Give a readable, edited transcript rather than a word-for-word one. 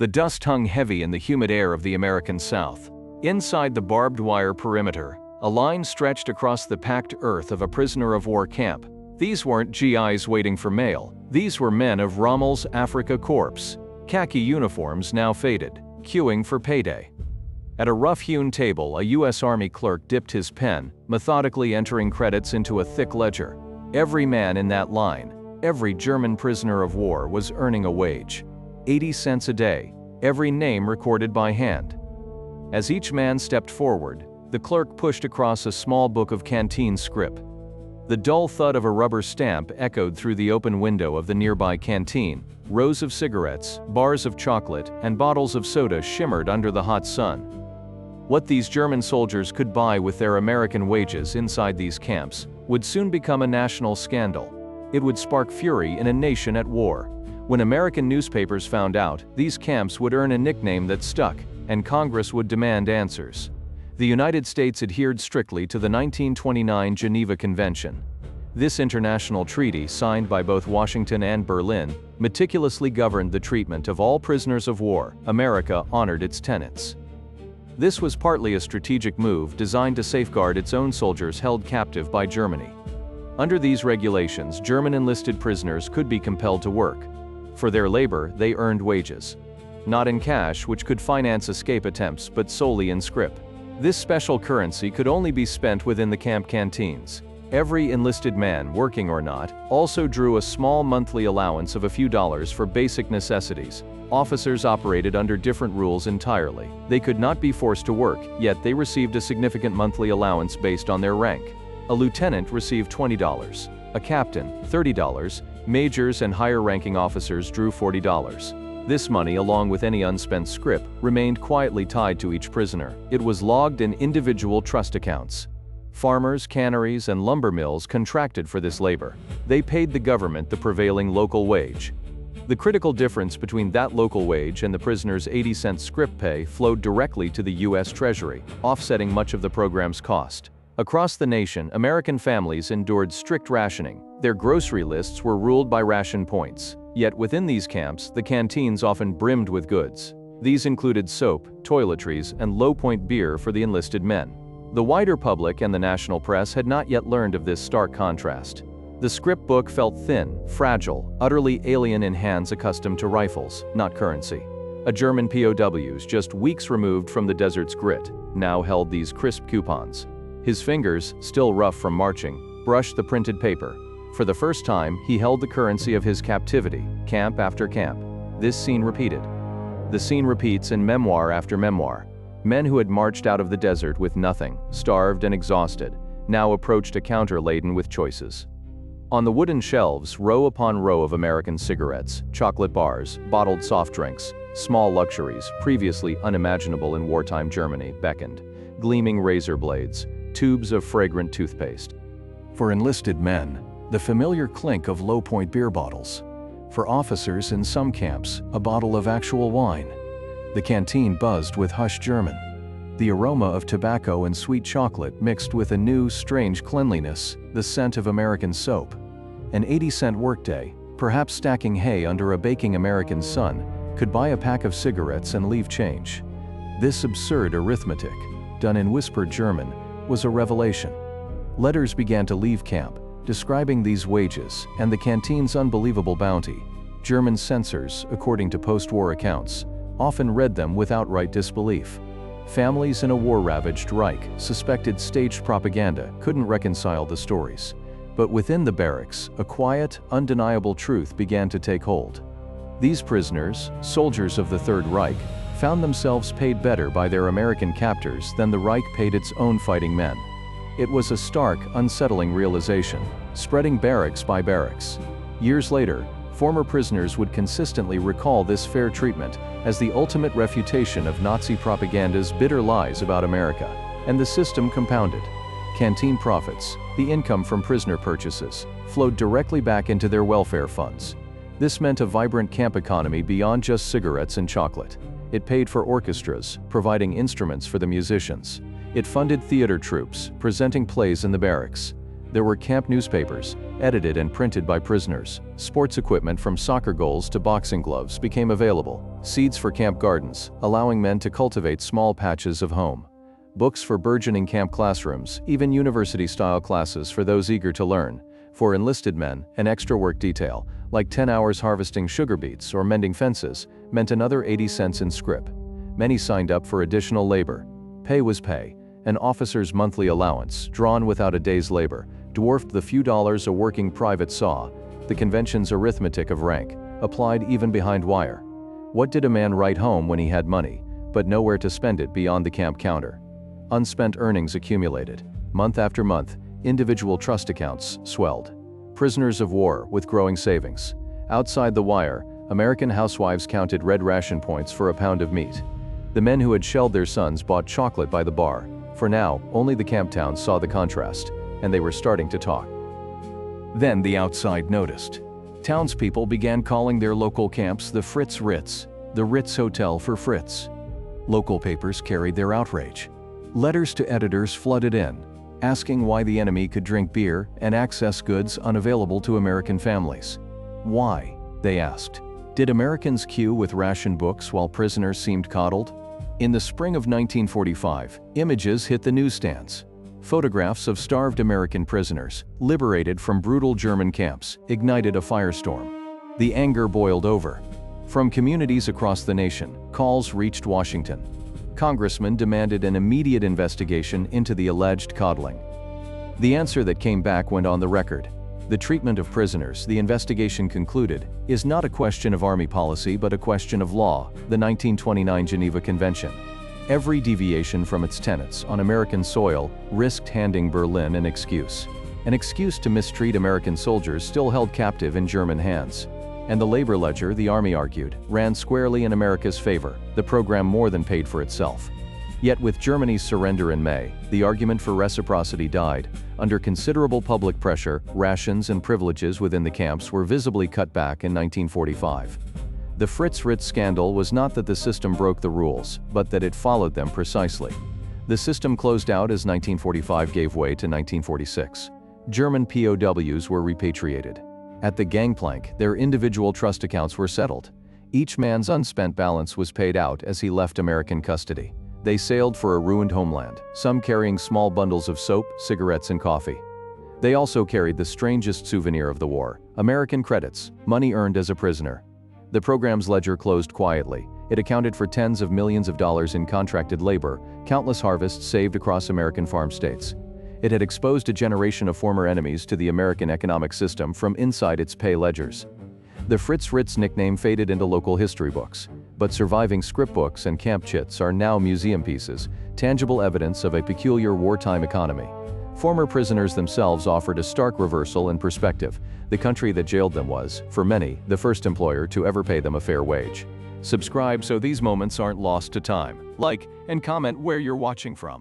The dust hung heavy in the humid air of the American South. Inside the barbed wire perimeter, a line stretched across the packed earth of a prisoner of war camp. These weren't GIs waiting for mail. These were men of Rommel's Afrika Korps, khaki uniforms now faded, queuing for payday. At a rough-hewn table, a U.S. Army clerk dipped his pen, methodically entering credits into a thick ledger. Every man in that line, every German prisoner of war was earning a wage. 80 cents a day, every name recorded by hand. As each man stepped forward, the clerk pushed across a small book of canteen scrip. The dull thud of a rubber stamp echoed through the open window of the nearby canteen. Rows of cigarettes, bars of chocolate, and bottles of soda shimmered under the hot sun. What these German soldiers could buy with their American wages inside these camps would soon become a national scandal. It would spark fury in a nation at war. When American newspapers found out, these camps would earn a nickname that stuck, and Congress would demand answers. The United States adhered strictly to the 1929 Geneva Convention. This international treaty, signed by both Washington and Berlin, meticulously governed the treatment of all prisoners of war. America honored its tenets. This was partly a strategic move designed to safeguard its own soldiers held captive by Germany. Under these regulations, German enlisted prisoners could be compelled to work. For their labor, they earned wages. Not in cash, which could finance escape attempts, but solely in scrip. This special currency could only be spent within the camp canteens. Every enlisted man, working or not, also drew a small monthly allowance of a few dollars for basic necessities. Officers operated under different rules entirely. They could not be forced to work, yet they received a significant monthly allowance based on their rank. A lieutenant received $20, a captain, $30, majors and higher-ranking officers drew $40. This money, along with any unspent scrip, remained quietly tied to each prisoner. It was logged in individual trust accounts. Farmers, canneries, and lumber mills contracted for this labor. They paid the government the prevailing local wage. The critical difference between that local wage and the prisoner's 80-cent scrip pay flowed directly to the U.S. Treasury, offsetting much of the program's cost. Across the nation, American families endured strict rationing. Their grocery lists were ruled by ration points. Yet within these camps, the canteens often brimmed with goods. These included soap, toiletries, and low-point beer for the enlisted men. The wider public and the national press had not yet learned of this stark contrast. The scrip book felt thin, fragile, utterly alien in hands accustomed to rifles, not currency. A German POWs, just weeks removed from the desert's grit, now held these crisp coupons. His fingers, still rough from marching, brushed the printed paper. For the first time, he held the currency of his captivity, camp after camp. This scene repeated. The scene repeats in memoir after memoir. Men who had marched out of the desert with nothing, starved and exhausted, now approached a counter laden with choices. On the wooden shelves, row upon row of American cigarettes, chocolate bars, bottled soft drinks, small luxuries, previously unimaginable in wartime Germany, beckoned. Gleaming razor blades, tubes of fragrant toothpaste. For enlisted men, the familiar clink of low-point beer bottles. For officers in some camps, a bottle of actual wine. The canteen buzzed with hushed German. The aroma of tobacco and sweet chocolate mixed with a new, strange cleanliness, the scent of American soap. An 80-cent workday, perhaps stacking hay under a baking American sun, could buy a pack of cigarettes and leave change. This absurd arithmetic, done in whispered German, was a revelation. Letters began to leave camp, describing these wages and the canteen's unbelievable bounty. German censors, according to post-war accounts, often read them with outright disbelief. Families in a war-ravaged Reich suspected staged propaganda, couldn't reconcile the stories. But within the barracks, a quiet, undeniable truth began to take hold. These prisoners, soldiers of the Third Reich, found themselves paid better by their American captors than the Reich paid its own fighting men. It was a stark, unsettling realization, spreading barracks by barracks. Years later, former prisoners would consistently recall this fair treatment as the ultimate refutation of Nazi propaganda's bitter lies about America, and the system compounded. Canteen profits, the income from prisoner purchases, flowed directly back into their welfare funds. This meant a vibrant camp economy beyond just cigarettes and chocolate. It paid for orchestras, providing instruments for the musicians. It funded theater troupes, presenting plays in the barracks. There were camp newspapers, edited and printed by prisoners. Sports equipment from soccer goals to boxing gloves became available. Seeds for camp gardens, allowing men to cultivate small patches of home. Books for burgeoning camp classrooms, even university-style classes for those eager to learn. For enlisted men, an extra work detail, like 10 hours harvesting sugar beets or mending fences, meant another 80 cents in scrip. Many signed up for additional labor. Pay was pay. An officer's monthly allowance, drawn without a day's labor, dwarfed the few dollars a working private saw. The convention's arithmetic of rank applied even behind wire. What did a man write home when he had money, but nowhere to spend it beyond the camp counter? Unspent earnings accumulated. Month after month, individual trust accounts swelled. Prisoners of war with growing savings. Outside the wire, American housewives counted red ration points for a pound of meat. The men who had shelled their sons bought chocolate by the bar. For now, only the camp towns saw the contrast, and they were starting to talk. Then the outside noticed. Townspeople began calling their local camps the Fritz Ritz, the Ritz Hotel for Fritz. Local papers carried their outrage. Letters to editors flooded in, asking why the enemy could drink beer and access goods unavailable to American families. Why? They asked. Did Americans queue with ration books while prisoners seemed coddled? In the spring of 1945, images hit the newsstands. Photographs of starved American prisoners, liberated from brutal German camps, ignited a firestorm. The anger boiled over. From communities across the nation, calls reached Washington. Congressmen demanded an immediate investigation into the alleged coddling. The answer that came back went on the record. The treatment of prisoners, the investigation concluded, is not a question of Army policy but a question of law, the 1929 Geneva Convention. Every deviation from its tenets on American soil risked handing Berlin an excuse. An excuse to mistreat American soldiers still held captive in German hands. And the labor ledger, the Army argued, ran squarely in America's favor. The program more than paid for itself. Yet with Germany's surrender in May, the argument for reciprocity died. Under considerable public pressure, rations and privileges within the camps were visibly cut back in 1945. The Fritz Ritz scandal was not that the system broke the rules, but that it followed them precisely. The system closed out as 1945 gave way to 1946. German POWs were repatriated. At the gangplank, their individual trust accounts were settled. Each man's unspent balance was paid out as he left American custody. They sailed for a ruined homeland, some carrying small bundles of soap, cigarettes, and coffee. They also carried the strangest souvenir of the war, American credits, money earned as a prisoner. The program's ledger closed quietly. It accounted for tens of millions of dollars in contracted labor, countless harvests saved across American farm states. It had exposed a generation of former enemies to the American economic system from inside its pay ledgers. The Fritz Ritz nickname faded into local history books, but surviving scrip books and camp chits are now museum pieces, tangible evidence of a peculiar wartime economy. Former prisoners themselves offered a stark reversal in perspective. The country that jailed them was, for many, the first employer to ever pay them a fair wage. Subscribe so these moments aren't lost to time. Like and comment where you're watching from.